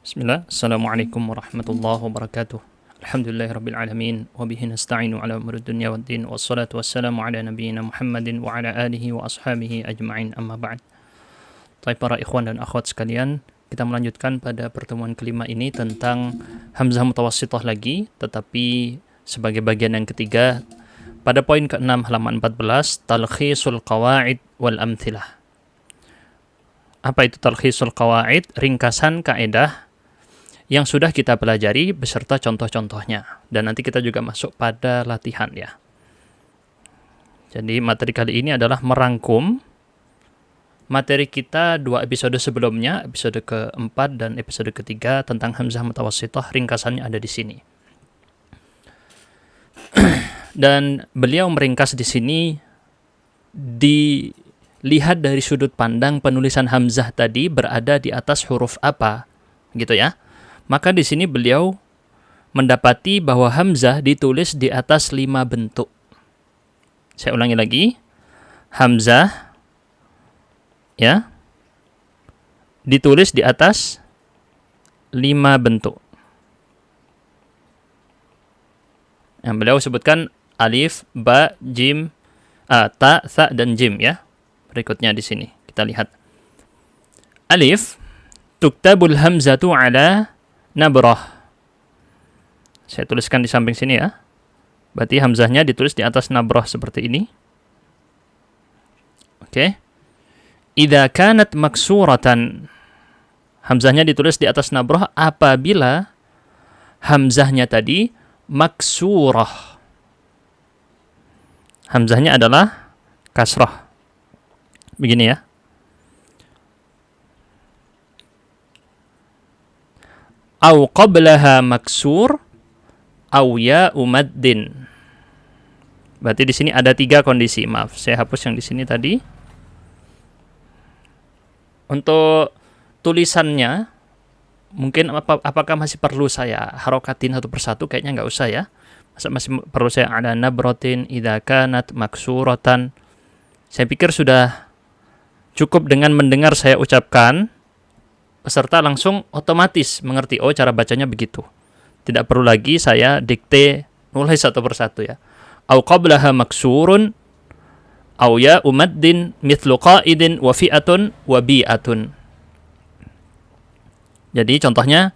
Bismillah, Assalamualaikum warahmatullahi wabarakatuh. Alhamdulillahirabbil alamin wa bihi nasta'inu ala umuri dunya waddin wassalatu wassalamu ala nabiyyina Muhammadin wa ala alihi wa ashabihi ajma'in amma ba'd. Baik para ikhwan dan akhwat sekalian, kita melanjutkan pada pertemuan kelima ini tentang hamzah mutawassithah lagi, tetapi sebagai bagian yang ketiga pada poin ke-6 halaman 14, talkhisul qawaid wal amthilah. Apa itu talkhisul qawaid? Ringkasan kaidah yang sudah kita pelajari beserta contoh-contohnya. Dan nanti kita juga masuk pada latihan ya. Jadi materi kali ini adalah merangkum materi kita 2 episode sebelumnya, episode ke-4 dan episode ke-3 tentang hamzah mutawassithah. Ringkasannya ada di sini. Dan beliau meringkas di sini dilihat dari sudut pandang penulisan hamzah tadi berada di atas huruf apa, gitu ya. Maka di sini beliau mendapati bahwa hamzah ditulis di atas 5 bentuk. Saya ulangi lagi. Hamzah ya ditulis di atas 5 bentuk. Yang beliau sebutkan alif, ba, jim, ta, tha, dan jim ya. Berikutnya di sini kita lihat. Alif, tuktabul hamzatu ala nabrah. Saya tuliskan di samping sini ya. Berarti hamzahnya ditulis di atas nabrah seperti ini. Oke. Idza kanat maksuratan. Hamzahnya ditulis di atas nabrah apabila hamzahnya tadi maksurah. Hamzahnya adalah kasrah. Begini ya. Au qablaha maksur au ya'u maddin. Berarti di sini ada 3 kondisi. Maaf, saya hapus yang di sini tadi. Untuk tulisannya mungkin apakah masih perlu saya harokatin satu persatu? Kayaknya nggak usah ya. Masih perlu saya ada nabratin idza kanat maksuratan. Saya pikir sudah cukup dengan mendengar saya ucapkan, peserta langsung otomatis mengerti, oh cara bacanya begitu. Tidak perlu lagi saya dikte nulis satu persatu ya. Au qablaha maksurun au ya umaddin mithlu qaidin wa fi'atun wa bi'atun. Jadi contohnya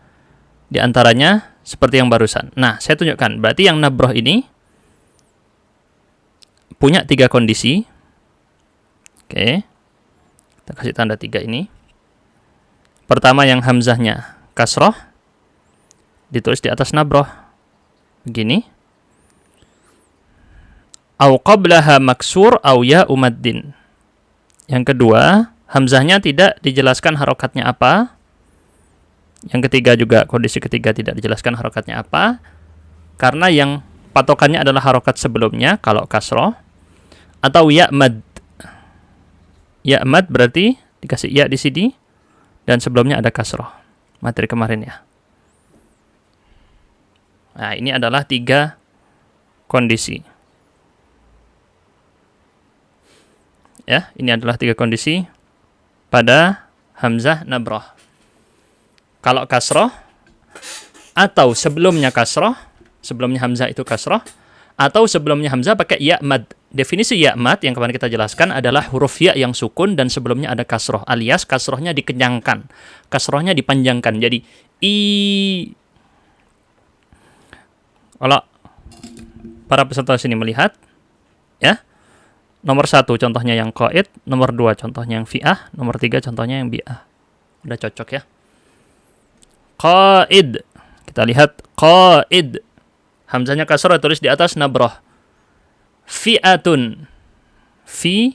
di antaranya seperti yang barusan. Nah, saya tunjukkan. Berarti yang nabrah ini punya 3 kondisi. Oke. Kita kasih tanda 3 ini. Pertama yang hamzahnya kasroh, ditulis di atas nabrah. Begini. Au qablaha maksur au ya umaddin. Yang kedua, hamzahnya tidak dijelaskan harokatnya apa. Yang ketiga juga, kondisi ketiga tidak dijelaskan harokatnya apa. Karena yang patokannya adalah harokat sebelumnya, kalau kasroh. Atau ya mad. Ya mad berarti dikasih ya di sini. Dan sebelumnya ada kasroh. Materi kemarin ya. Nah, ini adalah 3 kondisi. Ya, ini adalah 3 kondisi pada hamzah nabrah. Kalau kasroh, atau sebelumnya kasroh, sebelumnya hamzah itu kasroh, atau sebelumnya hamzah pakai ya mad. Definisi ya mad yang kemarin kita jelaskan adalah huruf ya yang sukun dan sebelumnya ada kasroh, alias kasrohnya dikenyangkan, kasrohnya dipanjangkan. Jadi kalau para peserta sini melihat ya, nomor 1 contohnya yang qaid, nomor 2 contohnya yang fi'ah, nomor 3 contohnya yang bi'ah. Udah cocok ya. Qaid, kita lihat qaid, hamzahnya kasroh tulis di atas nabrah. Fi'atun, fi'atun.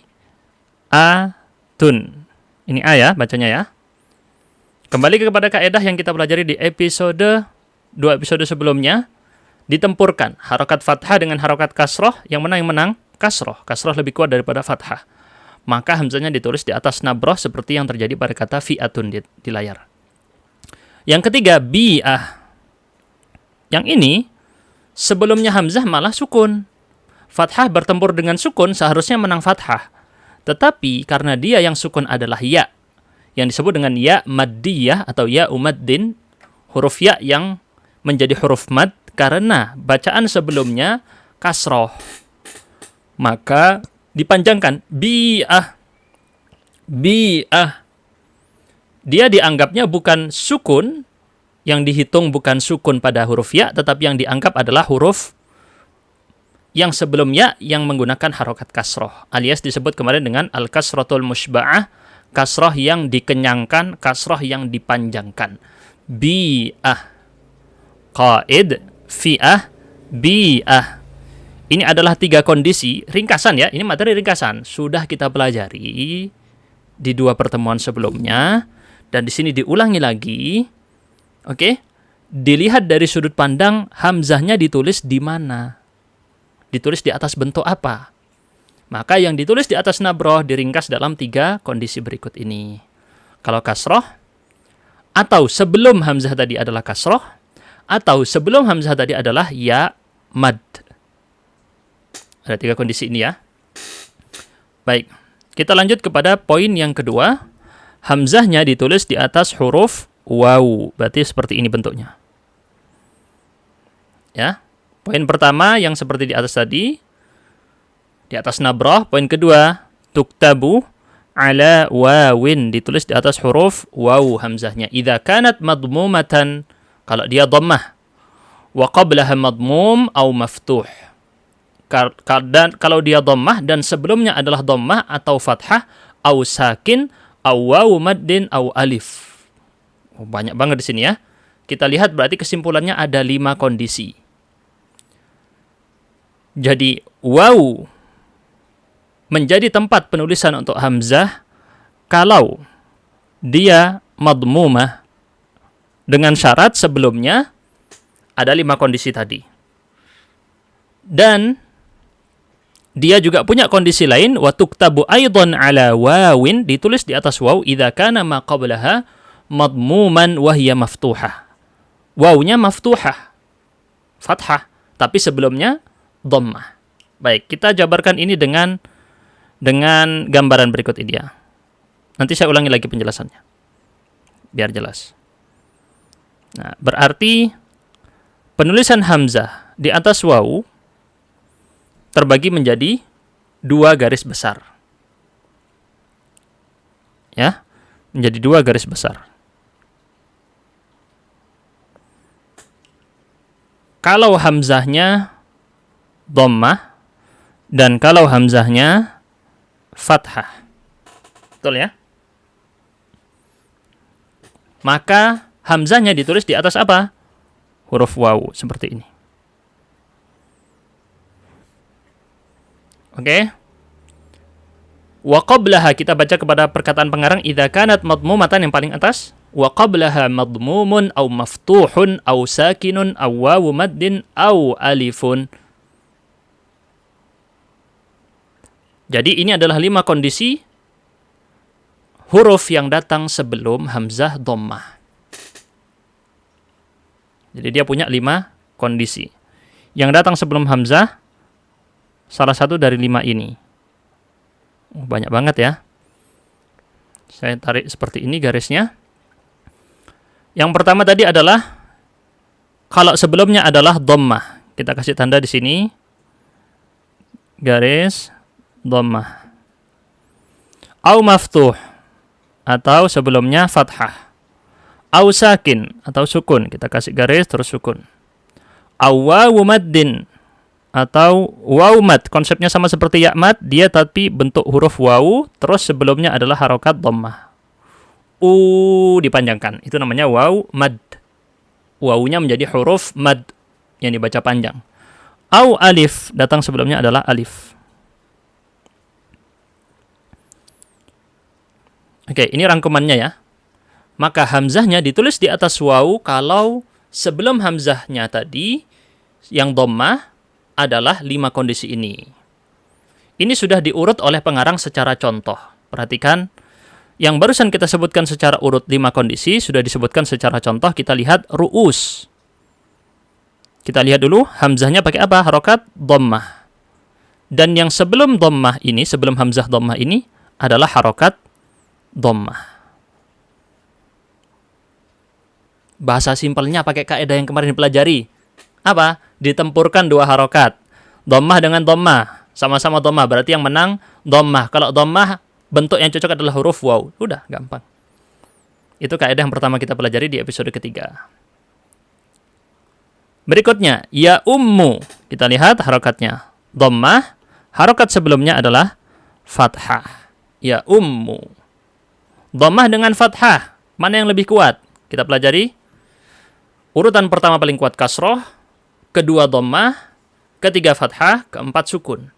Ini A ya, bacanya ya. Kembali kepada kaidah yang kita pelajari di episode 2 episode sebelumnya. Ditempurkan harokat fathah dengan harokat kasroh. Yang menang kasroh. Kasroh lebih kuat daripada fathah. Maka hamzahnya ditulis di atas nabrah seperti yang terjadi pada kata fi'atun di layar. Yang ketiga, bi'ah. Yang ini sebelumnya hamzah malah sukun. Fathah bertempur dengan sukun seharusnya menang fathah. Tetapi karena dia yang sukun adalah ya, yang disebut dengan ya maddiyah atau ya umaddin, huruf ya yang menjadi huruf mad karena bacaan sebelumnya kasroh. Maka dipanjangkan bi'ah. Bi'ah. Dia dianggapnya bukan sukun, yang dihitung bukan sukun pada huruf ya, tetapi yang dianggap adalah huruf yang sebelum ya yang menggunakan harokat kasroh, alias disebut kemarin dengan al-kasratul mushba'ah, kasroh yang dikenyangkan, kasroh yang dipanjangkan. Bi'ah, qaid, fi'ah, bi'ah. Ini adalah 3 kondisi, ringkasan ya, ini materi ringkasan, sudah kita pelajari di 2 pertemuan sebelumnya, dan di sini diulangi lagi. Oke, dilihat dari sudut pandang hamzahnya ditulis di mana. Ditulis di atas bentuk apa? Maka yang ditulis di atas nabroh diringkas dalam 3 kondisi berikut ini. Kalau kasroh, atau sebelum hamzah tadi adalah kasroh, atau sebelum hamzah tadi adalah ya mad. Ada 3 kondisi ini ya. Baik, kita lanjut kepada poin yang kedua. Hamzahnya ditulis di atas huruf waw. Berarti seperti ini bentuknya. Ya. Poin pertama yang seperti di atas tadi, di atas nabroh. Poin kedua, tuktabu ala wawin, ditulis di atas huruf waw hamzahnya. Idza kanat madmumatan, kalau dia dhammah, wa qablaha madmum au maftuh. Dan kalau dia dhammah dan sebelumnya adalah dhammah atau fathah, au sakin, au waw maddin, au alif. Banyak banget di sini ya. Kita lihat berarti kesimpulannya ada 5 kondisi. Jadi waw menjadi tempat penulisan untuk hamzah kalau dia madmumah, dengan syarat sebelumnya ada 5 kondisi tadi. Dan dia juga punya kondisi lain, wa tuktabu aidan ala wawin, ditulis di atas waw idza kana ma qablaha madmuman wa hiya maftuhah. Wawnya maftuhah, fathah, tapi sebelumnya dhammah. Baik, kita jabarkan ini dengan gambaran berikut ini ya. Nanti saya ulangi lagi penjelasannya biar jelas. Nah, berarti penulisan hamzah di atas waw terbagi menjadi 2 garis besar. Ya, menjadi 2 garis besar. Kalau hamzahnya dhammah dan kalau hamzahnya fathah. Betul ya? Maka hamzahnya ditulis di atas apa? Huruf waw seperti ini. Oke. Wa qablaha, kita baca kepada perkataan pengarang, idza kanat madmumatan yang paling atas, wa qablaha madmumun au maftuhun au sakinun au wawu maddin au alifun. Jadi ini adalah 5 kondisi huruf yang datang sebelum hamzah dhammah. Jadi dia punya 5 kondisi. Yang datang sebelum hamzah salah satu dari 5 ini. Banyak banget ya. Saya tarik seperti ini garisnya. Yang pertama tadi adalah kalau sebelumnya adalah dhammah. Kita kasih tanda di sini. Garis dhammah. Au maftuh, atau sebelumnya fathah. Au sakin, atau sukun. Kita kasih garis terus sukun. Au wawu maddin, atau waw mad. Konsepnya sama seperti ya mad, dia tapi bentuk huruf waw, terus sebelumnya adalah harokat dhammah. Dipanjangkan. Itu namanya waw mad. Wawunya menjadi huruf mad yang dibaca panjang. Au alif, datang sebelumnya adalah alif. Oke, ini rangkumannya ya. Maka hamzahnya ditulis di atas waw kalau sebelum hamzahnya tadi yang dhammah adalah 5 kondisi ini. Ini sudah diurut oleh pengarang secara contoh. Perhatikan, yang barusan kita sebutkan secara urut 5 kondisi sudah disebutkan secara contoh. Kita lihat ru'us. Kita lihat dulu hamzahnya pakai apa? Harokat dhammah. Dan yang sebelum dhammah ini, sebelum hamzah dhammah ini adalah harokat dhammah. Bahasa simpelnya pakai kaidah yang kemarin dipelajari. Apa? Ditempurkan dua harokat. Dhammah dengan dhammah. Sama-sama dhammah. Berarti yang menang dhammah. Kalau dhammah, bentuk yang cocok adalah huruf waw. Udah, gampang. Itu kaidah yang pertama kita pelajari di episode ketiga. Berikutnya, ya ummu. Kita lihat harokatnya. Dhammah. Harokat sebelumnya adalah fathah. Ya ummu. Dhammah dengan fathah. Mana yang lebih kuat? Kita pelajari. Urutan pertama paling kuat kasroh. Kedua dhammah. Ketiga fathah. Keempat sukun.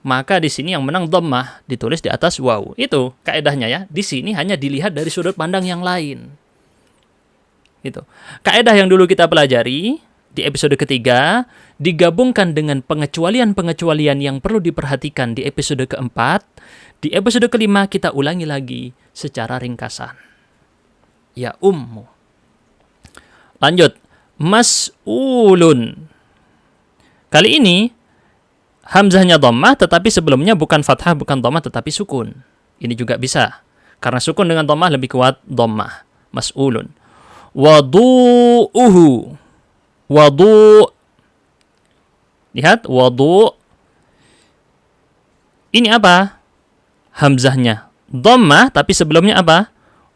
Maka di sini yang menang dhammah ditulis di atas waw. Itu kaedahnya ya. Di sini hanya dilihat dari sudut pandang yang lain. Itu. Kaedah yang dulu kita pelajari di episode ketiga digabungkan dengan pengecualian-pengecualian yang perlu diperhatikan di episode keempat. Di episode kelima kita ulangi lagi secara ringkasan. Ya ummu. Lanjut. Mas'ulun. Kali ini hamzahnya dhammah tetapi sebelumnya bukan fathah, bukan dhammah tetapi sukun. Ini juga bisa. Karena sukun dengan dhammah lebih kuat dhammah. Mas'ulun. Wadu'uhu. Wadu'. Lihat, wadu'. Ini apa? Hamzahnya dhammah tapi sebelumnya apa?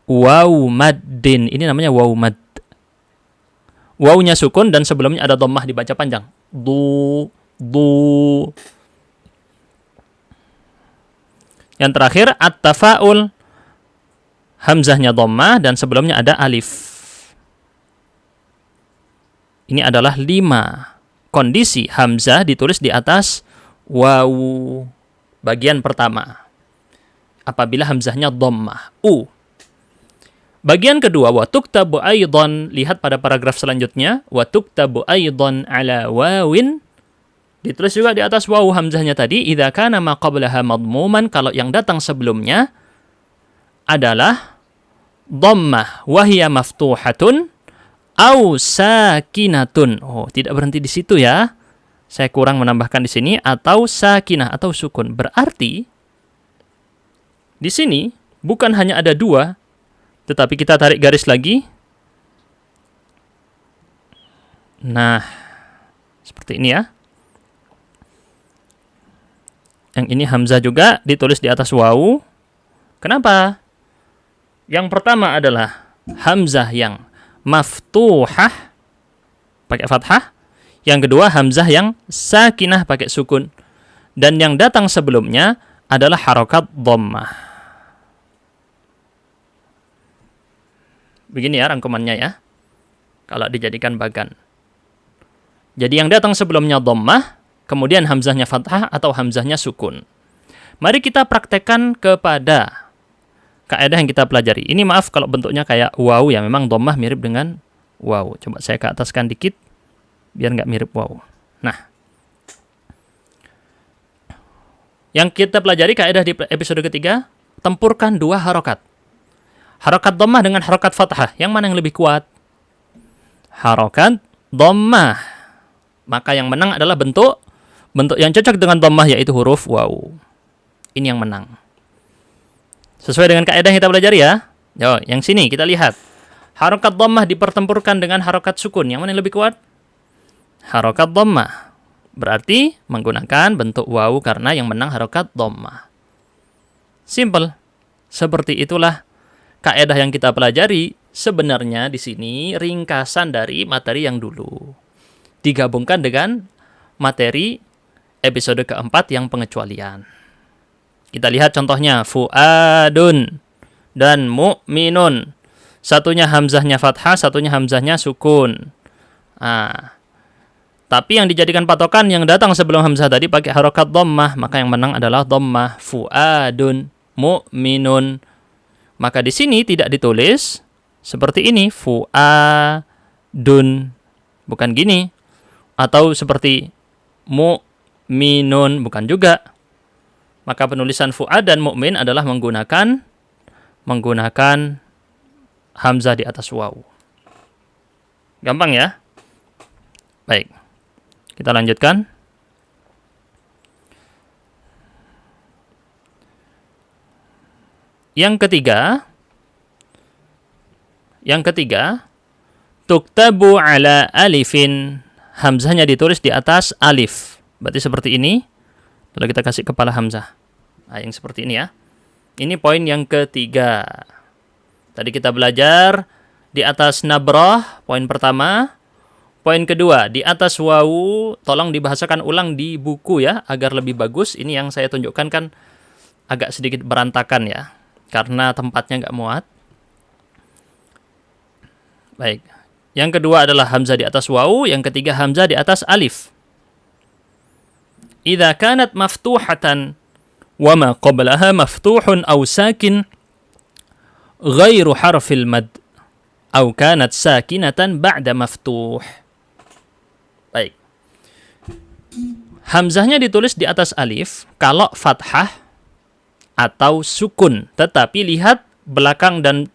Waw maddin. Ini namanya waw mad. Wawnya sukun dan sebelumnya ada dhammah dibaca panjang. Du. Yang terakhir at-tafa'ul. Hamzahnya dhammah dan sebelumnya ada alif. Ini adalah 5 kondisi hamzah ditulis di atas waw bagian pertama. Apabila hamzahnya dhammah, u. Bagian kedua, wa tuktabu aidan, lihat pada paragraf selanjutnya, wa tuktabu aidan ala wawin. Ditulis juga di atas waw hamzahnya tadi, idza kana ma qablaha madmuman, kalau yang datang sebelumnya adalah dhammah wa hiya maftuhatun au sakinatun. Oh, tidak berhenti di situ ya. Saya kurang menambahkan di sini atau sakinah atau sukun. Berarti di sini bukan hanya ada 2, tetapi kita tarik garis lagi. Nah, seperti ini ya. Yang ini hamzah juga ditulis di atas waw. Kenapa? Yang pertama adalah hamzah yang maftuhah pakai fathah. Yang kedua hamzah yang sakinah pakai sukun. Dan yang datang sebelumnya adalah harokat dhammah. Begini ya rangkumannya ya. Kalau dijadikan bagan. Jadi yang datang sebelumnya dhammah, kemudian hamzahnya fathah atau hamzahnya sukun. Mari kita praktekkan kepada kaidah yang kita pelajari. Ini maaf kalau bentuknya kayak waw ya, memang dhammah mirip dengan waw. Coba saya ke ataskan dikit biar nggak mirip waw. Nah, yang kita pelajari kaidah di episode ketiga, tempurkan 2 harokat. Harokat dhammah dengan harokat fathah. Yang mana yang lebih kuat? Harokat dhammah. Maka yang menang adalah bentuk yang cocok dengan dhammah, yaitu huruf waw. Ini yang menang. Sesuai dengan kaidah yang kita pelajari ya. Yo, yang sini kita lihat. Harokat dhammah dipertempurkan dengan harokat sukun. Yang mana yang lebih kuat? Harokat dhammah. Berarti menggunakan bentuk waw karena yang menang harokat dhammah. Simple. Seperti itulah kaidah yang kita pelajari. Sebenarnya di sini ringkasan dari materi yang dulu. Digabungkan dengan materi episode keempat yang pengecualian. Kita lihat contohnya, fu'adun dan mu'minun. Satunya hamzahnya fathah, satunya hamzahnya sukun. Tapi yang dijadikan patokan yang datang sebelum hamzah tadi pakai harokat dhammah, maka yang menang adalah dhammah. Fu'adun, mu'minun. Maka di sini tidak ditulis seperti ini, fu'adun. Bukan gini. Atau seperti mu'minun, bukan juga. Maka penulisan fu'ad dan mu'min adalah menggunakan hamzah di atas waw. Gampang ya? Baik. Kita lanjutkan. Yang ketiga, tuktabu ala alifin. Hamzahnya ditulis di atas alif. Berarti seperti ini. Lalu kita kasih kepala hamzah. Nah, yang seperti ini ya. Ini poin yang ketiga. Tadi kita belajar di atas nabrah, poin pertama. Poin kedua, di atas wawu, tolong dibahasakan ulang di buku ya, agar lebih bagus. Ini yang saya tunjukkan kan agak sedikit berantakan ya, karena tempatnya nggak muat. Baik. Yang kedua adalah hamzah di atas wawu, yang ketiga hamzah di atas alif. Idza kanat maftuhatan wa ma qablaha maftuhun aw sakin ghairu harfil mad aw kanat sakinatan ba'da maftuh. Baik. Hamzahnya ditulis di atas alif kalau fathah atau sukun, tetapi lihat belakang dan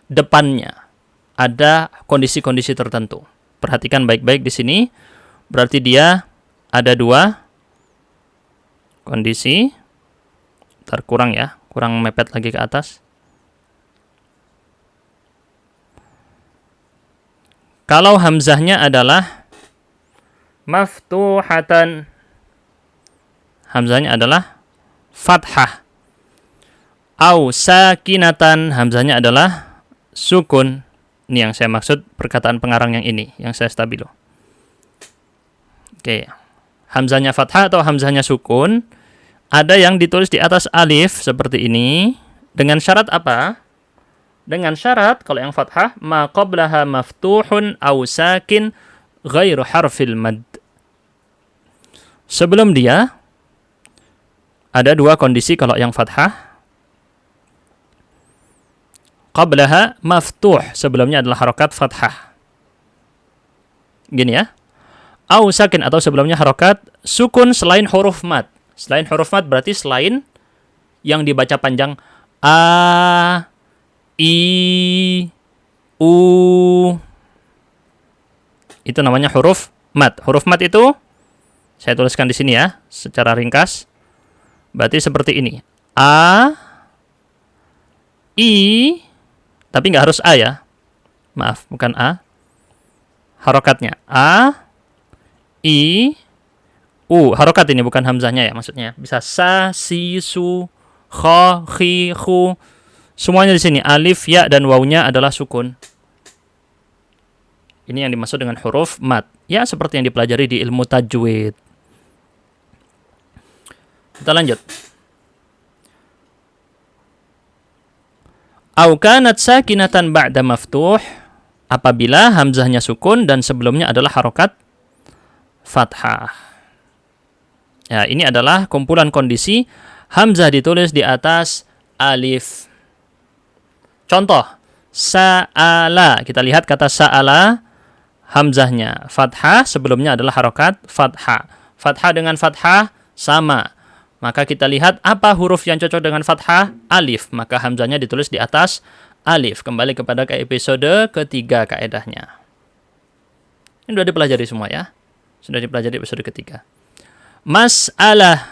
depannya. Ada kondisi-kondisi tertentu. Perhatikan baik-baik di sini. Berarti dia ada dua kondisi. Terkurang ya, kurang mepet lagi ke atas. Kalau hamzahnya adalah maftuhatan, hamzahnya adalah fathah. Au sakinatan, hamzahnya adalah sukun. Ini yang saya maksud perkataan pengarang yang ini, yang saya stabilo. Oke. Hamzahnya fathah atau hamzahnya sukun, ada yang ditulis di atas alif seperti ini. Dengan syarat apa? Dengan syarat kalau yang fathah ma qablaha maftuhun aw sakin ghairu harfil mad. Sebelum dia ada dua kondisi kalau yang fathah. Qablaha maftuh, sebelumnya adalah harokat fathah. Gini ya. Au sakin atau sebelumnya harokat sukun selain huruf mad. Selain huruf mad berarti selain yang dibaca panjang a, i, u. Itu namanya huruf mad. Huruf mad itu saya tuliskan di sini ya secara ringkas. Berarti seperti ini. A, i, tapi nggak harus A ya. Maaf, bukan A. Harokatnya A, I, U. Harokat ini bukan hamzahnya ya maksudnya. Bisa sa, si, su, kha, khi, khu. Semuanya di sini. Alif, ya, dan wawunya adalah sukun. Ini yang dimaksud dengan huruf mad. Ya, seperti yang dipelajari di ilmu tajwid. Kita lanjut. Au kanat sakinatan ba'da maftuh, apabila hamzahnya sukun dan sebelumnya adalah harokat fathah. Ya, ini adalah kumpulan kondisi hamzah ditulis di atas alif. Contoh, sa'ala. Kita lihat kata sa'ala, hamzahnya fathah, sebelumnya adalah harokat fathah. Fathah dengan fathah sama. Maka kita lihat apa huruf yang cocok dengan fathah? Alif. Maka hamzahnya ditulis di atas alif. Kembali kepada episode ketiga kaedahnya. Ini sudah dipelajari semua ya. Sudah dipelajari episode ketiga. Mas'alah.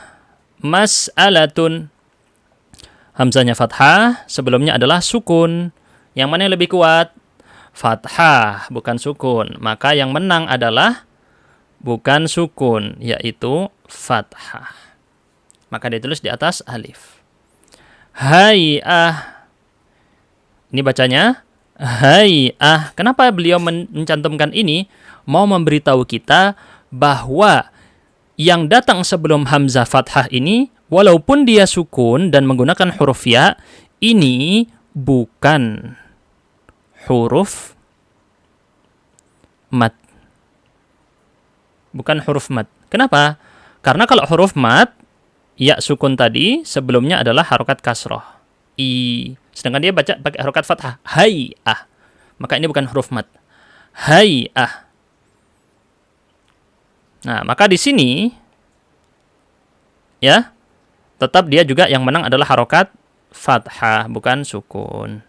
Mas'alatun. Hamzahnya fathah. Sebelumnya adalah sukun. Yang mana yang lebih kuat? Fathah, bukan sukun. Maka yang menang adalah bukan sukun, yaitu fathah. Maka ditulis di atas alif. Hay'ah. Ini bacanya hay'ah. Kenapa beliau mencantumkan ini? Mau memberitahu kita bahwa yang datang sebelum hamzah fathah ini, walaupun dia sukun dan menggunakan huruf ya, ini bukan huruf mad. Bukan huruf mad. Kenapa? Karena kalau huruf mad, ya sukun tadi sebelumnya adalah harokat kasroh. I. Sedangkan dia baca pakai harokat fathah. Hay'ah. Maka ini bukan huruf mad. Hay'ah. Nah, maka di sini ya tetap dia juga yang menang adalah harokat fathah, bukan sukun.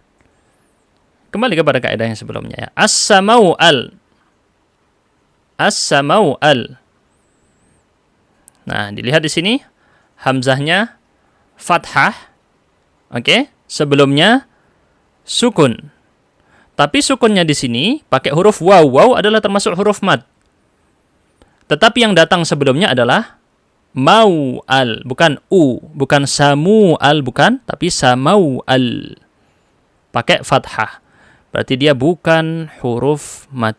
Kembali kepada kaidah yang sebelumnya ya. As-samau al. As-samau al. Nah, dilihat di sini hamzahnya fathah. Oke, sebelumnya sukun. Tapi sukunnya di sini pakai huruf waw. Waw adalah termasuk huruf mad. Tetapi yang datang sebelumnya adalah mau al, bukan u, bukan samu al, bukan, tapi samau al. Pakai fathah. Berarti dia bukan huruf mad.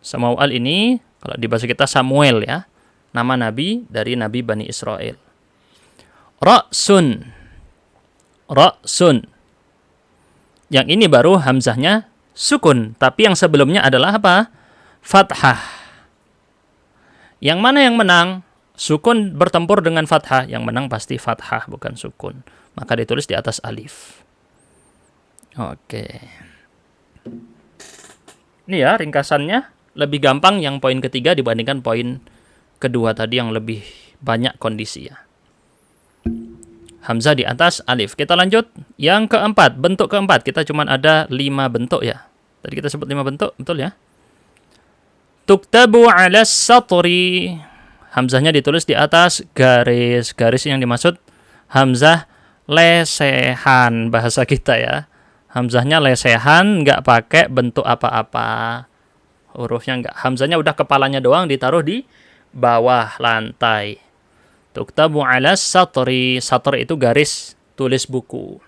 Samau al ini kalau di bahasa kita Samuel ya, nama nabi dari nabi Bani Israel. Ra'sun. Ra'sun. Yang ini baru hamzahnya sukun, tapi yang sebelumnya adalah apa? Fathah. Yang mana yang menang? Sukun bertempur dengan fathah. Yang menang pasti fathah, bukan sukun. Maka ditulis di atas alif. Oke. Ini ya ringkasannya. Lebih gampang yang poin ketiga dibandingkan poin kedua tadi yang lebih banyak kondisi ya. Hamzah di atas alif. Kita lanjut. Yang keempat, bentuk keempat. Kita cuma ada 5 bentuk ya. Tadi kita sebut 5 bentuk, betul ya? Tuktabu ala satri. Hamzahnya ditulis di atas garis. Garis yang dimaksud hamzah lesehan bahasa kita ya. Hamzahnya lesehan, nggak pakai bentuk apa-apa. Hurufnya nggak. Hamzahnya udah kepalanya doang ditaruh di bawah lantai. Tuktabu ala satri. Satri itu garis tulis buku.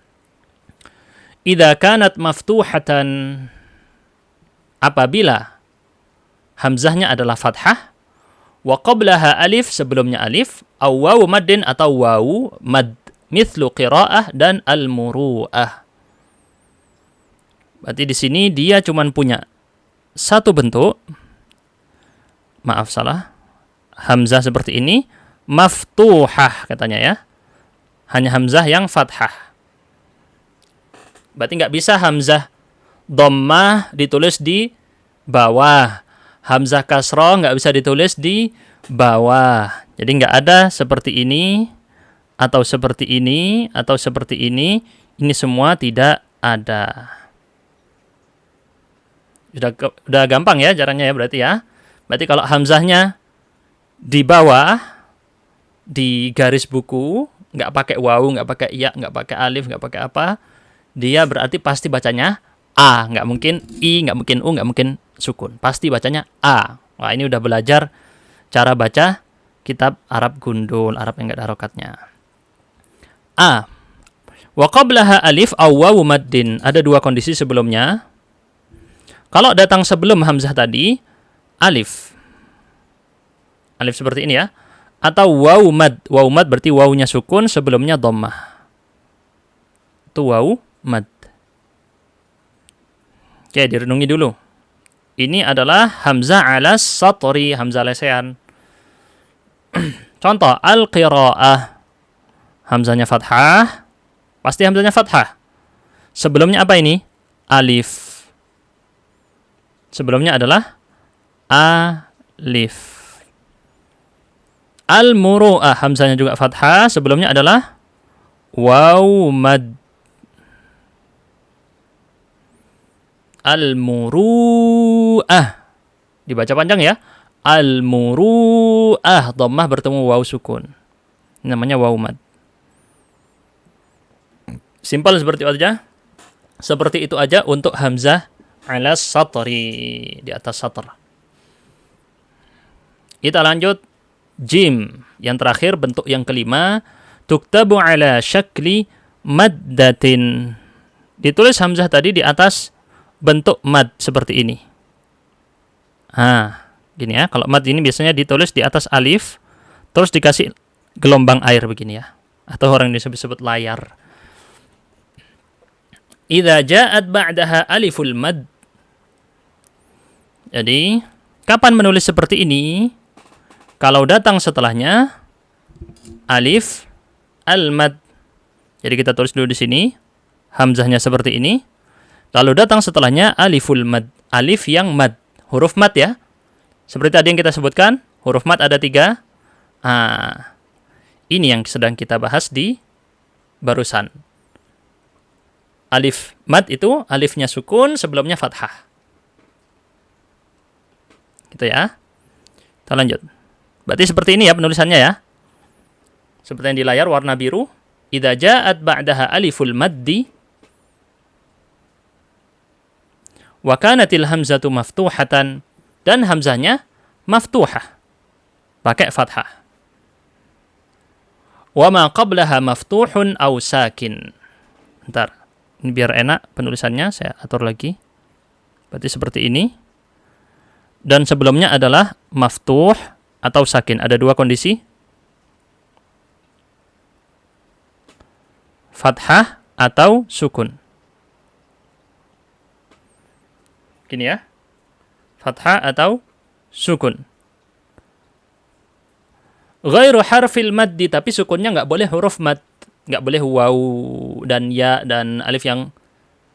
Idza kanat maftuhatan. Apabila hamzahnya adalah fathah, wa qablaha alif, sebelumnya alif, aw wawu maddin atau wawu mad, mithlu qiraah dan al-muru'ah. Berarti di sini dia cuma punya satu bentuk. Maaf salah. Hamzah seperti ini, maftuhah katanya ya. Hanya hamzah yang fathah. Berarti nggak bisa hamzah dhammah ditulis di bawah. Hamzah kasroh nggak bisa ditulis di bawah. Jadi nggak ada seperti ini, atau seperti ini, atau seperti ini. Ini semua tidak ada. Udah gampang ya caranya ya berarti ya. Berarti kalau hamzahnya di bawah, di garis buku, nggak pakai wawu, nggak pakai iya, nggak pakai alif, nggak pakai apa, dia berarti pasti bacanya A. Nggak mungkin I, nggak mungkin U, nggak mungkin sukun. Pasti bacanya A. Wah, ini udah belajar cara baca kitab Arab gundul, Arab yang nggak ada harokatnya. A. Wa qablaha alif aw wawu maddin. Ada 2 kondisi sebelumnya. Kalau datang sebelum hamzah tadi, alif. Alif seperti ini ya. Atau wawu mad. Wawu mad berarti wawunya sukun, sebelumnya dhammah. Itu wawu mad. Oke, direnungi dulu. Ini adalah hamzah ala satri, hamzah lesehan. Contoh, al-qiraah. Hamzahnya fathah. Pasti hamzahnya fathah. Sebelumnya apa ini? Alif. Sebelumnya adalah alif. Al-muru'ah, hamzahnya juga fathah. Sebelumnya adalah waw mad. Al-muru'ah. Dibaca panjang ya. Al-muru'ah. Dhammah bertemu waw sukun. Ini namanya waw mad. Simpel seperti itu aja. Seperti itu aja untuk hamzah ala satri, di atas satr. Kita lanjut jim. Yang terakhir, bentuk yang kelima, tuktabu ala syakli maddatin. Ditulis hamzah tadi di atas bentuk mad seperti ini. Gini ya. Kalau mad ini biasanya ditulis di atas alif, terus dikasih gelombang air begini ya. Atau orang disebut layar. Idza ja'at ba'daha aliful mad. Jadi, kapan menulis seperti ini? Kalau datang setelahnya alif al-mad. Jadi kita tulis dulu di sini, hamzahnya seperti ini. Lalu datang setelahnya aliful mad, alif yang mad, huruf mad ya. Seperti tadi yang kita sebutkan, huruf mad ada 3. Ini yang sedang kita bahas di barusan. Alif mad itu alifnya sukun, sebelumnya fathah. Gitu ya. Kita lanjut. Berarti seperti ini ya penulisannya ya. Seperti yang di layar warna biru. idza ja'at ba'daha aliful maddi wa kanatil hamzatu maftuhatan, dan hamzahnya maftuhah, pakai fathah. Wa ma qablaha maftuhun aw sakin. Bentar, ini biar enak penulisannya, saya atur lagi. Berarti seperti ini. Dan sebelumnya adalah maftuh atau sakin. Ada dua kondisi. Fathah atau sukun. Gini ya. Fathah atau sukun. Ghairu harfil maddi, tapi sukunnya nggak boleh huruf mad. Nggak boleh waw dan ya dan alif yang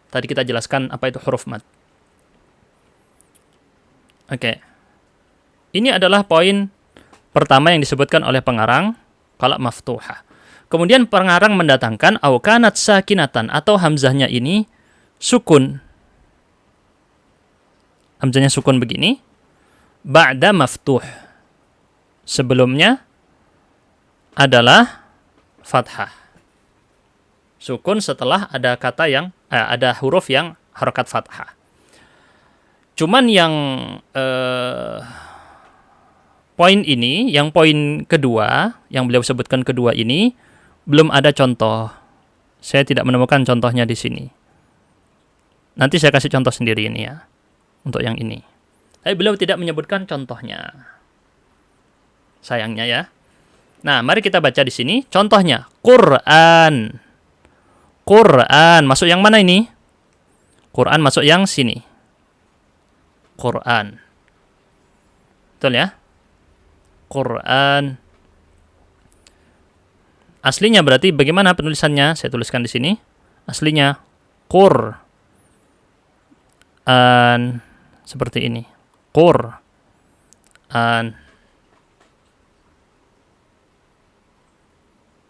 tadi kita jelaskan apa itu huruf mad. Oke. Ini adalah poin pertama yang disebutkan oleh pengarang kalau maftuhah. Kemudian pengarang mendatangkan au kanat sakinatan, atau hamzahnya ini sukun. Hamzahnya sukun begini. Ba'da maftuh. Sebelumnya adalah fathah. Sukun setelah ada kata yang ada huruf yang harokat fathah. Cuman yang poin ini, yang poin kedua, yang beliau sebutkan kedua ini, belum ada contoh. Saya tidak menemukan contohnya di sini. Nanti saya kasih contoh sendiri ini ya, untuk yang ini. Tapi beliau tidak menyebutkan contohnya. Sayangnya ya. Nah, mari kita baca di sini contohnya. Quran. Quran masuk yang mana ini? Quran masuk yang sini. Quran. Betul ya? Quran. Aslinya berarti bagaimana penulisannya? Saya tuliskan di sini. Aslinya Quran. Seperti ini. Quran.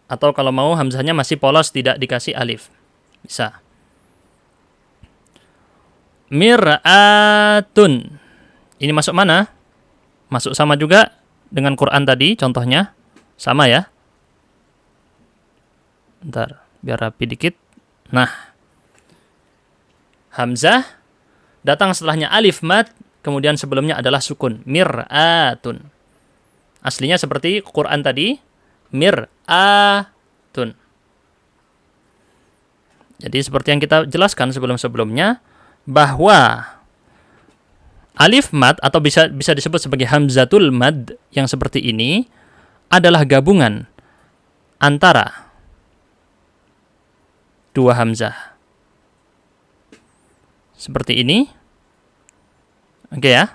Atau kalau mau hamzahnya masih polos, tidak dikasih alif. Bisa. Mir'atun. Ini masuk mana? Masuk sama juga dengan Quran tadi, contohnya. Sama ya. Bentar, biar rapi dikit. Nah. Hamzah. Datang setelahnya alif mad. Kemudian sebelumnya adalah sukun. Mir'atun. Aslinya seperti Quran tadi. Mir'atun. Jadi seperti yang kita jelaskan sebelum-sebelumnya, bahwa alif mad atau bisa disebut sebagai hamzatul mad yang seperti ini adalah gabungan antara dua hamzah. Seperti ini. Oke ya.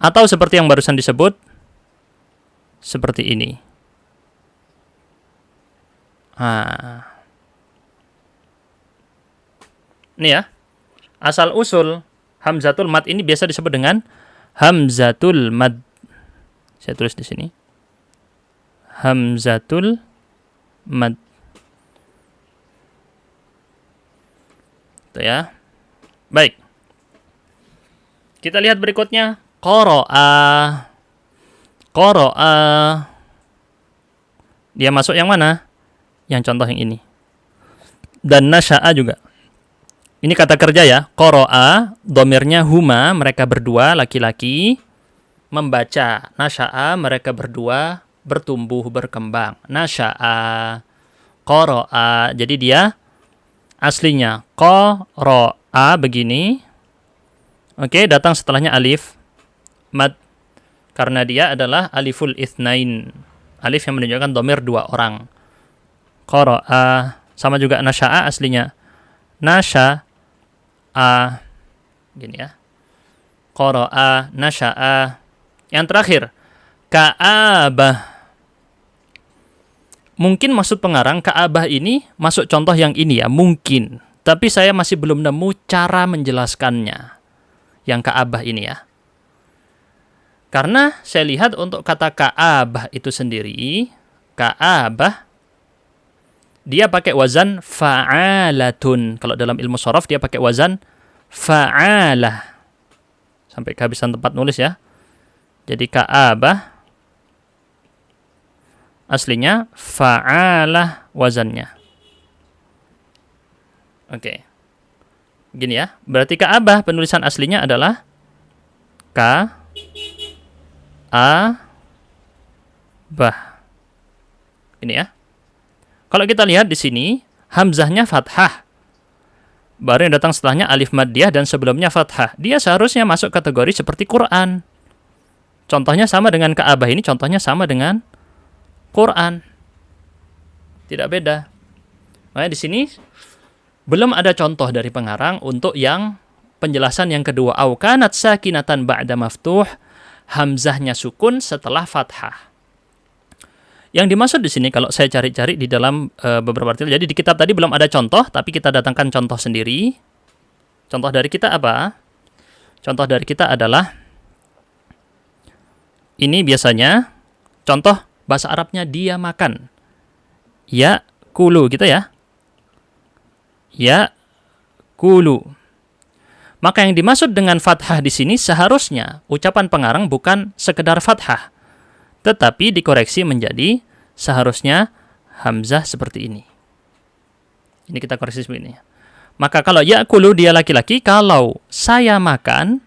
Atau seperti yang barusan disebut, seperti ini. Ini ya. Asal usul hamzatul mad ini biasa disebut dengan hamzatul mad. Saya tulis di sini. Hamzatul mad. Itu ya. Baik. Kita lihat berikutnya. Qara'a. Qara'a. Dia masuk yang mana? Yang contoh yang ini. Dan nasya'a juga. Ini kata kerja ya. Qara'a, domirnya huma, mereka berdua, laki-laki. Membaca. Nasya'a, mereka berdua, bertumbuh, berkembang. Nasya'a. Qara'a. Jadi dia aslinya qara'a begini. Oke, datang setelahnya alif mad. Karena dia adalah aliful itsnain. Alif yang menunjukkan domir dua orang. Qara'a. Sama juga nasya'a aslinya. Nasya'a. Gini ya. Qara'a, nasya'a. Yang terakhir. Ka'abah. Mungkin maksud pengarang Ka'abah ini masuk contoh yang ini ya. Mungkin. Tapi saya masih belum nemu cara menjelaskannya. Yang Ka'abah ini ya. Karena saya lihat untuk kata Ka'abah itu sendiri. Ka'abah. Dia pakai wazan fa'alatun. Kalau dalam ilmu shoraf dia pakai wazan fa'alah. Sampai kehabisan tempat nulis ya. Jadi Ka'abah aslinya fa'alah wazannya. Oke. Gini ya. Berarti Ka'bah penulisan aslinya adalah Ka-A-Bah. Ini ya. Kalau kita lihat di sini, hamzahnya fathah. Baru yang datang setelahnya alif maddiyah dan sebelumnya fathah. Dia seharusnya masuk kategori seperti Quran. Contohnya sama dengan Ka'bah ini, contohnya sama dengan Quran. Tidak beda. Makanya di sini belum ada contoh dari pengarang untuk yang penjelasan yang kedua. Au kanat sakinatan ba'da maftuh, hamzahnya sukun setelah fathah. Yang dimaksud di sini kalau saya cari-cari di dalam beberapa artikel, jadi di kitab tadi belum ada contoh, tapi kita datangkan contoh sendiri. Contoh dari kita apa? Contoh dari kita adalah ini biasanya contoh bahasa Arabnya dia makan. Ya kulu gitu ya. Ya kulu. Maka yang dimaksud dengan fathah di sini seharusnya ucapan pengarang bukan sekedar fathah, tetapi dikoreksi menjadi seharusnya hamzah seperti ini. Ini kita koreksi seperti ini. Maka kalau ya'kulu dia laki-laki, kalau saya makan,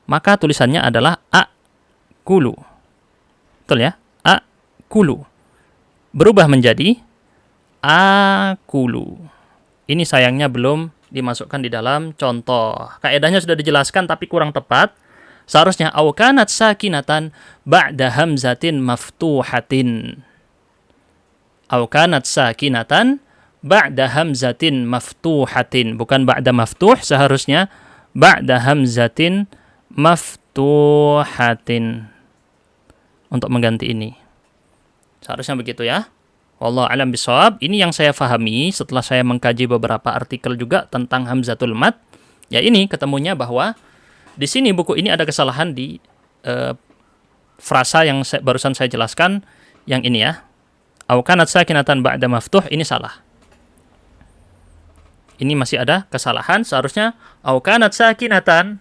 maka tulisannya adalah a'kulu. Betul ya? A'kulu. Berubah menjadi akulu. Ini sayangnya belum dimasukkan di dalam contoh. Kaedahnya sudah dijelaskan tapi kurang tepat. Seharusnya au kanat sakinatan ba'da hamzatin maftuhatin. Au kanat sakinatan ba'da hamzatin maftuhatin. Bukan ba'da maftuh, seharusnya ba'da hamzatin maftuhatin. Untuk mengganti ini. Seharusnya begitu ya. Wallahu a'lam bishawab. Ini yang saya fahami setelah saya mengkaji beberapa artikel juga tentang hamzatul mad. Ya ini ketemunya bahwa di sini buku ini ada kesalahan di frasa yang barusan saya jelaskan, yang ini ya. Au kanat sakinatan ba'da maftuh, ini salah. Ini masih ada kesalahan, seharusnya au kanat sakinatan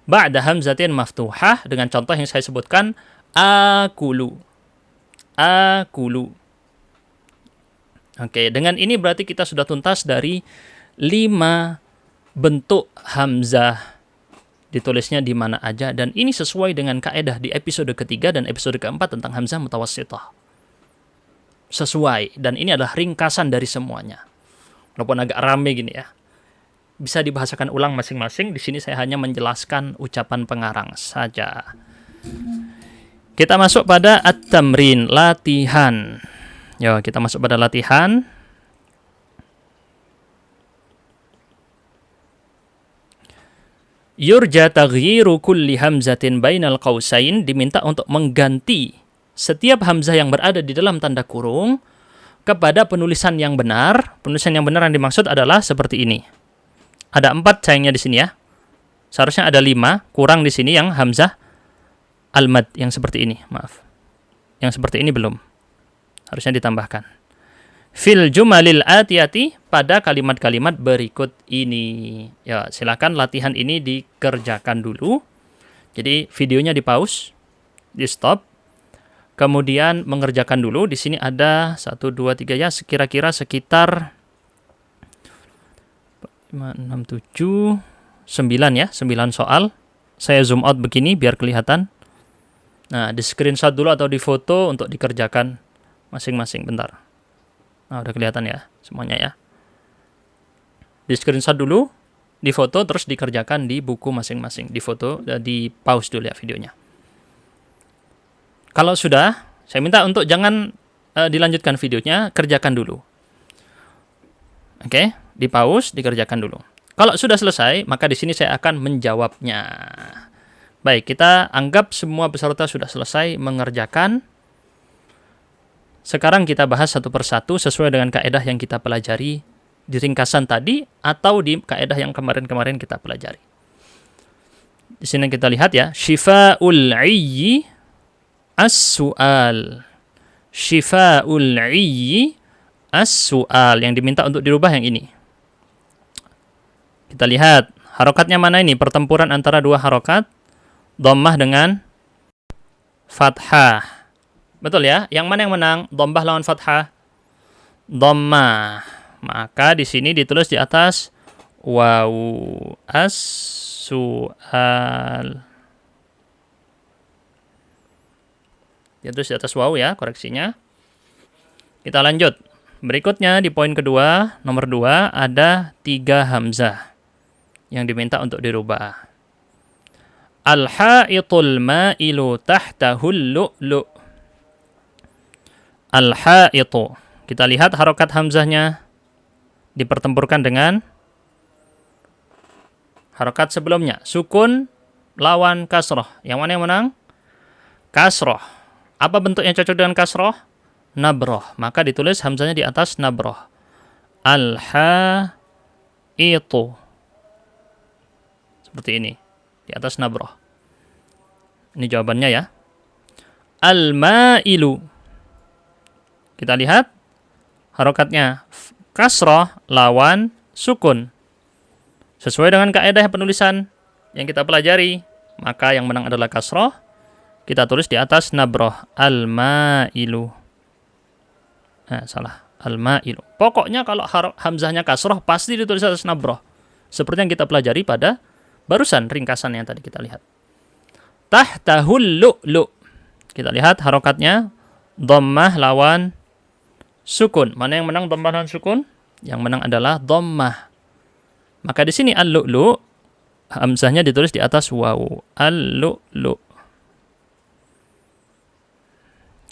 ba'da hamzatin maftuhah dengan contoh yang saya sebutkan akulu. Akulu. Oke, dengan ini berarti kita sudah tuntas dari 5 bentuk hamzah, ditulisnya di mana aja, dan ini sesuai dengan kaedah di episode ketiga dan episode keempat tentang hamzah mutawassithah. Sesuai, dan ini adalah ringkasan dari semuanya. Walaupun agak rame gini ya. Bisa dibahasakan ulang masing-masing, di sini saya hanya menjelaskan ucapan pengarang saja. Kita masuk pada at-tamrin, latihan. Yo, kita masuk pada latihan. Yurja taghyiru kulli hamzatin bainal qausain, diminta untuk mengganti setiap hamzah yang berada di dalam tanda kurung kepada penulisan yang benar. Penulisan yang benar yang dimaksud adalah seperti ini. Ada 4 sayangnya di sini ya. Seharusnya ada 5, kurang di sini yang hamzah al-mad yang seperti ini, maaf. Yang seperti ini belum. Harusnya ditambahkan. Fil jumalil atiyati, pada kalimat-kalimat berikut ini. Ya, silakan latihan ini dikerjakan dulu. Jadi videonya di pause, di stop. Kemudian mengerjakan dulu. Di sini ada 1 2 3 ya, kira-kira sekitar 5 6 7 9 ya, 9 soal. Saya zoom out begini biar kelihatan. Nah, di screenshot dulu atau di foto untuk dikerjakan masing-masing, bentar. Nah, udah kelihatan ya semuanya ya. Di screenshot dulu, di foto, terus dikerjakan di buku masing-masing. Di foto, di pause dulu ya videonya. Kalau sudah, saya minta untuk jangan dilanjutkan videonya, kerjakan dulu. Oke, di pause, dikerjakan dulu. Kalau sudah selesai, maka di sini saya akan menjawabnya. Baik, kita anggap semua peserta sudah selesai mengerjakan. Sekarang kita bahas satu persatu sesuai dengan kaedah yang kita pelajari di ringkasan tadi atau di kaedah yang kemarin-kemarin kita pelajari. Di sini kita lihat ya, syifa'ul 'iyyi as-su'al. Syifa'ul 'iyyi as-su'al, yang diminta untuk dirubah yang ini. Kita lihat harokatnya mana ini, pertempuran antara dua harokat, dhammah dengan fathah. Betul ya? Yang mana yang menang? Dhammah lawan fathah? Dhammah. Maka di sini ditulis di atas waw as-su'al. Ditulis di atas waw ya, koreksinya. Kita lanjut. Berikutnya di poin kedua, nomor 2, ada 3 hamzah yang diminta untuk dirubah. Al-ha'itul ma'ilu tahtahul lu'lu'. Al-ha'itu. Kita lihat harokat hamzahnya dipertempurkan dengan harokat sebelumnya. Sukun lawan kasroh. Yang mana yang menang? Kasroh. Apa bentuk yang cocok dengan kasroh? Nabroh. Maka ditulis hamzahnya di atas nabroh. Al-ha'itu. Seperti ini. Di atas nabroh. Ini jawabannya ya. Al-ma'ilu. Kita lihat harokatnya kasroh lawan sukun. Sesuai dengan kaidah penulisan yang kita pelajari, maka yang menang adalah kasroh. Kita tulis di atas nabroh. Al-ma'ilu. Salah. Al-ma'ilu. Pokoknya kalau hamzahnya kasroh pasti ditulis di atas nabroh. Seperti yang kita pelajari pada barusan ringkasan yang tadi kita lihat. Tahtahul lu'lu'. Kita lihat harokatnya dhammah lawan sukun. Mana yang menang dhammah lawan sukun? Yang menang adalah dhammah. Maka di sini al-lu'lu' hamzahnya ditulis di atas waw. Al-lu'lu'.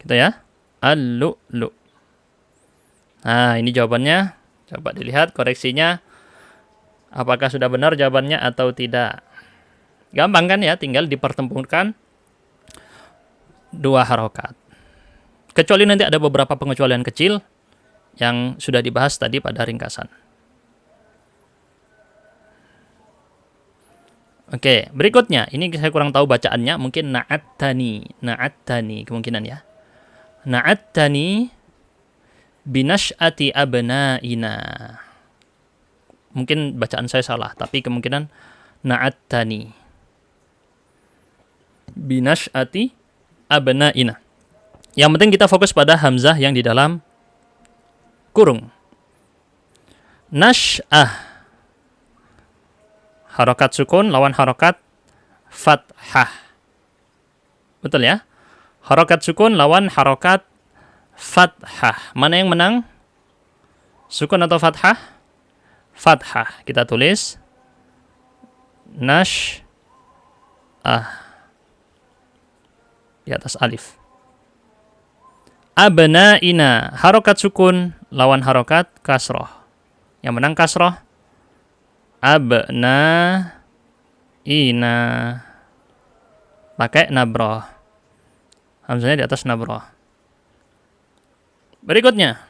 Gitu ya. Al-lu'lu'. Nah, ini jawabannya. Coba dilihat koreksinya. Apakah sudah benar jawabannya atau tidak? Gampang kan ya, tinggal dipertempurkan 2 harokat. Kecuali nanti ada beberapa pengecualian kecil yang sudah dibahas tadi pada ringkasan. Oke, berikutnya. Ini saya kurang tahu bacaannya. Mungkin na'attani. Na'attani kemungkinan ya. Na'attani binash'ati abna'ina. Mungkin bacaan saya salah, tapi kemungkinan na'attani binash'ati abna'ina. Yang penting kita fokus pada hamzah yang di dalam kurung. Nash'ah. Harokat sukun lawan harokat fathah. Betul ya? Harokat sukun lawan harokat fathah. Mana yang menang? Sukun atau fathah? Fathah. Kita tulis nash'ah di atas alif. Abna'ina. Harokat sukun lawan harokat kasroh. Yang menang kasroh. Abna'ina. Pakai nabroh. Hamzahnya di atas nabroh. Berikutnya.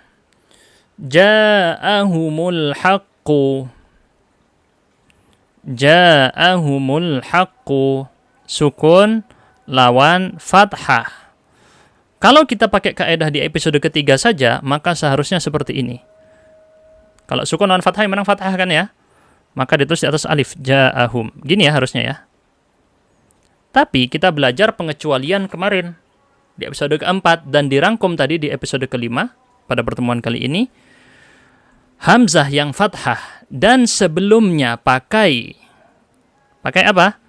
Ja'ahumul haqqu. Ja'ahumul haqqu. Sukun lawan fathah. Kalau kita pakai kaidah di episode ketiga saja, maka seharusnya seperti ini. Kalau sukun lawan fathah yang menang fathah kan ya? Maka ditulis di atas alif. Ja'ahum. Gini ya harusnya ya. Tapi kita belajar pengecualian kemarin di episode keempat dan dirangkum tadi di episode kelima pada pertemuan kali ini. Hamzah yang fathah dan sebelumnya pakai apa?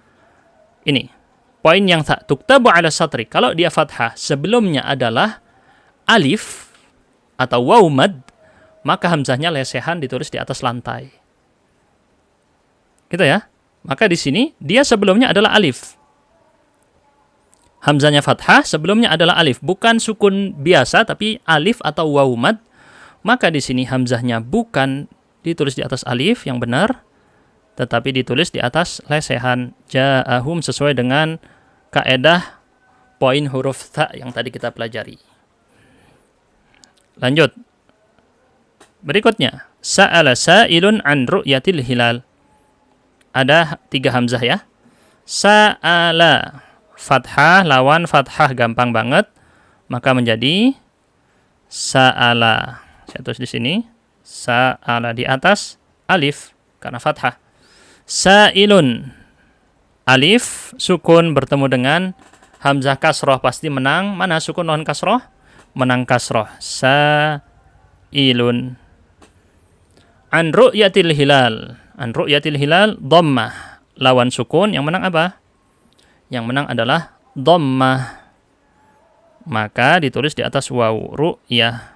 Ini. Poin yang tuktabu ala satri. Kalau dia fathah sebelumnya adalah alif atau waw mad, maka hamzahnya lesehan ditulis di atas lantai. Gitu ya. Maka di sini dia sebelumnya adalah alif. Hamzahnya fathah, sebelumnya adalah alif, bukan sukun biasa tapi alif atau waw mad. Maka di sini hamzahnya bukan ditulis di atas alif yang benar, tetapi ditulis di atas lesehan. Ja'ahum sesuai dengan kaedah poin huruf tha yang tadi kita pelajari. Lanjut. Berikutnya, sa'ala sa'ilun an ru'yatil hilal. Ada 3 hamzah ya. Sa'ala fathah lawan fathah gampang banget, maka menjadi sa'ala. Saya tulis di sini sa'ala di atas alif karena fathah. Sa'ilun alif sukun bertemu dengan Hamzah kasroh pasti menang. Mana sukun non kasroh? Menang kasroh. Sa'ilun. An ru'yatil hilal. An ru'yatil hilal dhammah. Lawan sukun yang menang apa? Yang menang adalah dhammah. Maka ditulis di atas waw, ru'yah.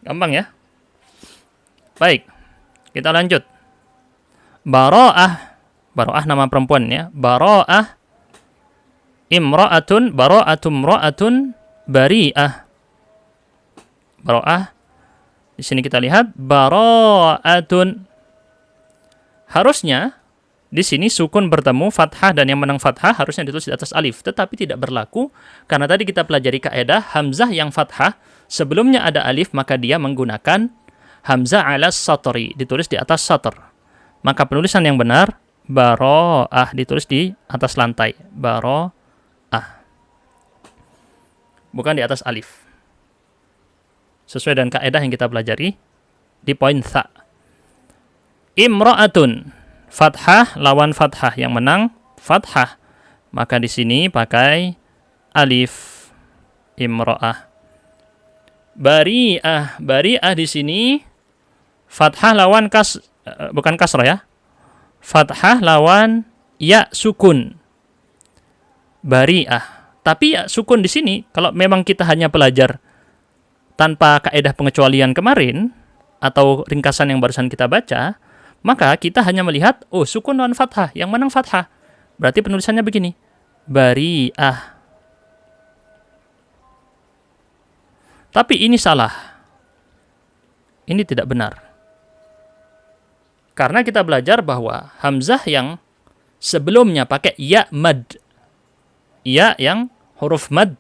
Gampang ya? Baik, kita lanjut. Bara'ah. Bara'ah nama perempuan ya. Bara'ah imra'atun, bara'atum ra'atun bari'ah. Bara'ah. Di sini kita lihat bara'atun. Harusnya di sini sukun bertemu fathah dan yang menang fathah harusnya ditulis di atas alif, tetapi tidak berlaku karena tadi kita pelajari kaidah hamzah yang fathah sebelumnya ada alif maka dia menggunakan hamzah ala satri, ditulis di atas satr. Maka penulisan yang benar bara'ah, ditulis di atas lantai, bara'ah. Bukan di atas alif. Sesuai dengan kaidah yang kita pelajari di poin tha. Imra'atun, fathah lawan fathah, yang menang fathah. Maka di sini pakai alif, imra'ah. Bari'ah, bari'ah di sini fathah lawan bukan kasrah ya. Fathah lawan ya sukun. Bari'ah. Tapi ya sukun di sini kalau memang kita hanya belajar tanpa kaidah pengecualian kemarin atau ringkasan yang barusan kita baca, maka kita hanya melihat, oh sukun lawan fathah, yang menang fathah. Berarti penulisannya begini, bari'ah. Tapi ini salah. Ini tidak benar. Karena kita belajar bahwa hamzah yang sebelumnya pakai ya mad, ya yang huruf mad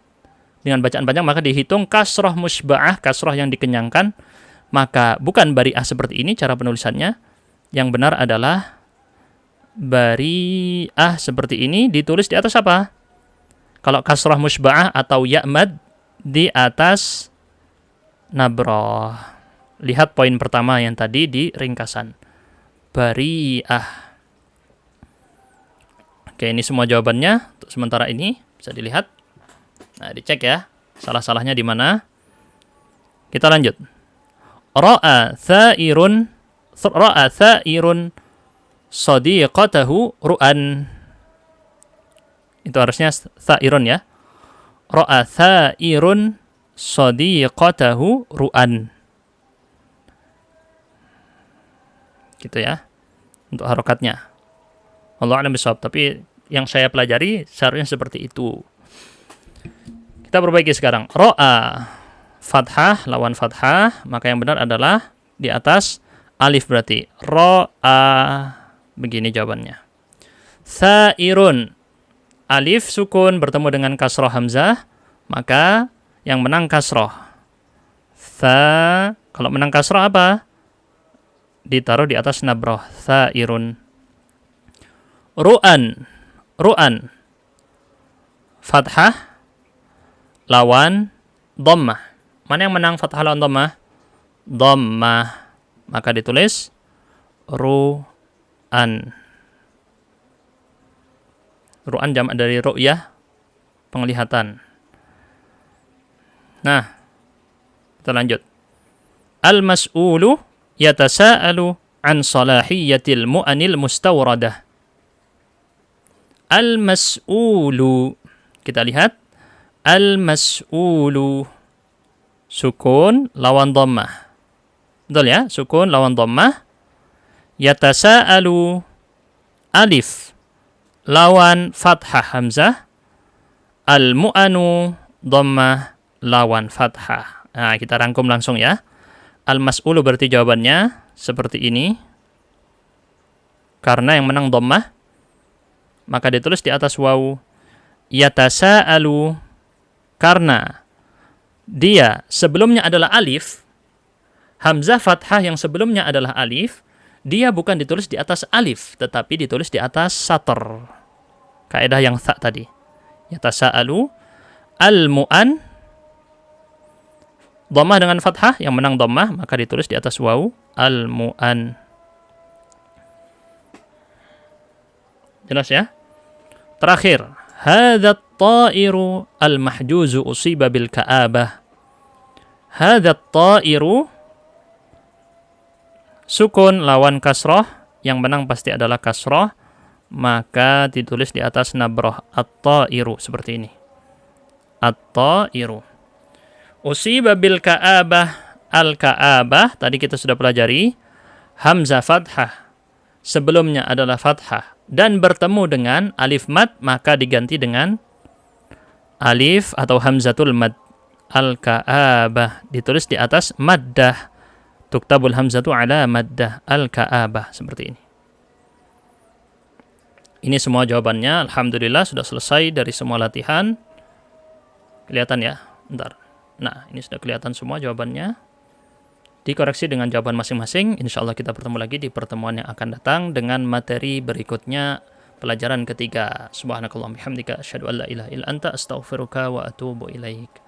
dengan bacaan panjang, maka dihitung kasroh musba'ah, kasroh yang dikenyangkan. Maka bukan bari'ah seperti ini cara penulisannya. Yang benar adalah bari'ah seperti ini, ditulis di atas apa? Kalau kasrah musba'ah atau ya'mad, di atas nabroh. Lihat poin pertama yang tadi di ringkasan. Bari'ah. Oke, ini semua jawabannya untuk sementara ini. Bisa dilihat. Nah, dicek ya. Salah-salahnya di mana. Kita lanjut. Ra'a tha'irun sadiqatahu ru'an. Itu harusnya tha'irun ya. Ra'a tha'irun sadiqatahu ru'an. Gitu ya. Untuk harokatnya. Wallahu a'lam bishawab. Tapi yang saya pelajari seharusnya seperti itu. Kita perbaiki sekarang. Ra'a fathah lawan fathah, maka yang benar adalah di atas alif berarti ra'a. Begini jawabannya. Tha'irun, alif sukun bertemu dengan kasroh hamzah, maka yang menang kasroh. Kalau menang kasroh apa? Ditaruh di atas nabroh. Tha'irun. Ru'an, fathah lawan dhammah. Mana yang menang fathah lawan dhammah? Dhammah. Maka ditulis ru'an. Ru'an jamak dari ru'yah, penglihatan. Nah, kita lanjut. Al-mas'ulu yatasa'alu an salahiyatil mu'anil mustawradah. Al-mas'ulu. Kita lihat. Al-mas'ulu. Sukun lawan dhammah. Betul ya? Sukun lawan dhammah. Yatasa'alu. Alif lawan fathah hamzah. Al-mu'anu dhammah lawan fathah. Nah, kita rangkum langsung ya. Al-mas'ulu berarti jawabannya seperti ini. Karena yang menang dhammah, maka ditulis di atas waw. Yatasa'alu, karena dia sebelumnya adalah alif, hamzah fathah yang sebelumnya adalah alif, dia bukan ditulis di atas alif, tetapi ditulis di atas satr. Kaidah yang tha tadi. Yatasa'alu, al-mu'an, dhammah dengan fathah, yang menang dhammah, maka ditulis di atas waw, al-mu'an. Jelas ya? Terakhir, hadza at-ta'iru al-mahjuzu usiba bil ka'abah. Hadza at-ta'iru, sukun lawan kasrah, yang menang pasti adalah kasrah, maka ditulis di atas nabrah at-ta'iru seperti ini. At-ta'iru. Usiba bil ka'abah, al-ka'abah tadi kita sudah pelajari, hamzah fathah sebelumnya adalah fathah dan bertemu dengan alif mad, maka diganti dengan alif atau hamzatul mad. Al-ka'abah ditulis di atas maddah. Tuktabul hamzatu ala maddah, al-ka'abah, seperti ini. Ini semua jawabannya. Alhamdulillah sudah selesai dari semua latihan. Kelihatan ya? Bentar. Nah, ini sudah kelihatan semua jawabannya. Dikoreksi dengan jawaban masing-masing. Insya Allah kita bertemu lagi di pertemuan yang akan datang dengan materi berikutnya, pelajaran ketiga. Subhanakallahumma bihamdika asyhadu an la ilaha illa anta astaghfiruka wa atubu ilaik.